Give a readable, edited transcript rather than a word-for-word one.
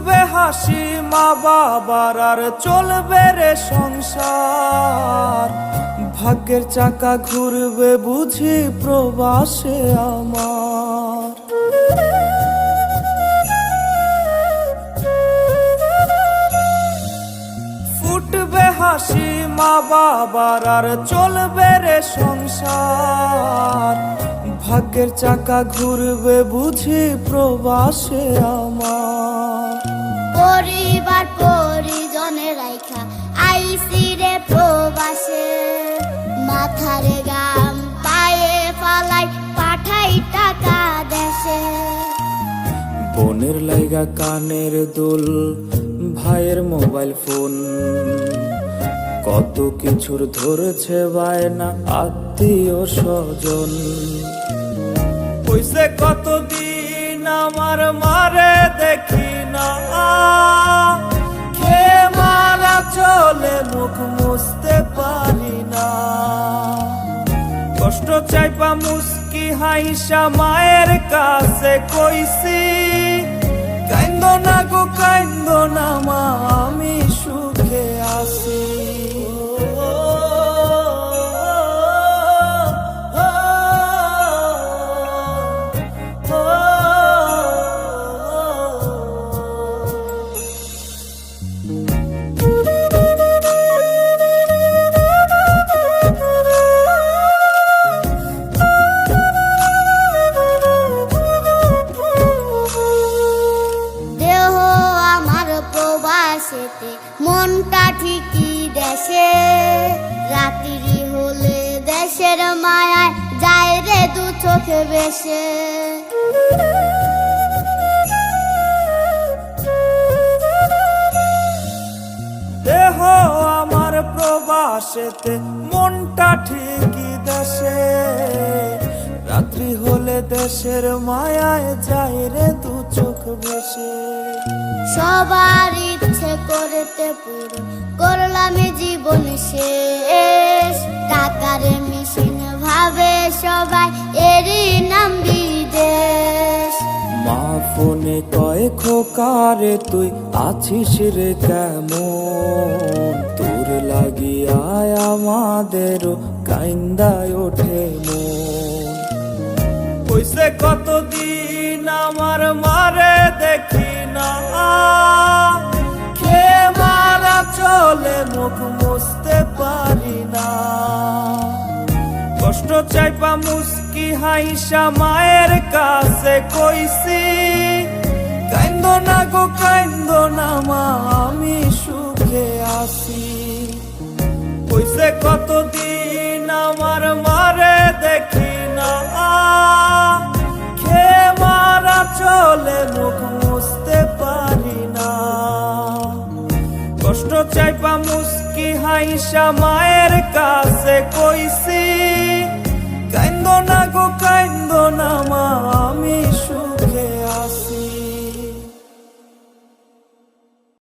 ফুটবে হাসি মা বাবার আর চলবে রে সংসার, ভাগ্যের চাকা ঘুরবে বুঝি প্রবাসে আমার। ফুটবে হাসি মা বাবার আর চলবে রে সংসার, ভাগ্যের চাকা ঘুরবে বুঝি প্রবাসে আমার। পরিবার পরিজনে রাইখা আইসি রে প্রবাসে, মাথারে গাম পায়ে ফালাই পাঠাই টাকা দেশে। বোনের লাইগা কানের দুল, ভাইয়ের মোবাইল ফোন, কত কিছুর ধরেছে বায়না আত্মীয় স্বজন। কইছে কতদিন আমার মারে দেখি না, খেয়ে মারা চলে মুখ মুছতে পারি না। কষ্ট চাইপা মুস্কি হাইসা মায়ের কাছে কইছি, কাইন্দো না গো কাইন্দো না মা, আমি সুখে আছি। মনটা ঠিকই দেশে, রাত্রি হলে দেশের মায়ায় যায় রে দু চোখে বেশে। দেহ আমার প্রবাসেতে, মনটা ঠিকই দেশে, রাত্রি হলে দেশের মায়ায় যায় রে দু চোখ বেশে। সবার ইচ্ছে করতে পুরো করলাম জীবন শেষ, টাকার মেশিন ভাবে সবাই এরই নাম বিদেশ। মা ফোনে কয় খোকারে তুই আছিস রে কেমন, তোর লাগিয়ায় আমাদেরও কাইন্দায় ওঠে মন। কইছে কতদিন আমার মারে দেখি না, খেয়ে মারা চলে মুখ মুছতে পারি না। কষ্ট চাইপা মুস্কি হাইসা মায়ের কাছে কইছি, কাইন্দো না গো কাইন্দো না মা, আমি সুখে আছি। কইছে কতদিন আমার মারে দেখি না, খেয়ে মারা চলে মুখ মুছতে পারি না। কষ্ট চাইপা মুস্কি হাইসা মায়ের কাছে কইছি, কাইন্দো না গো কাইন্দো না মা, আমি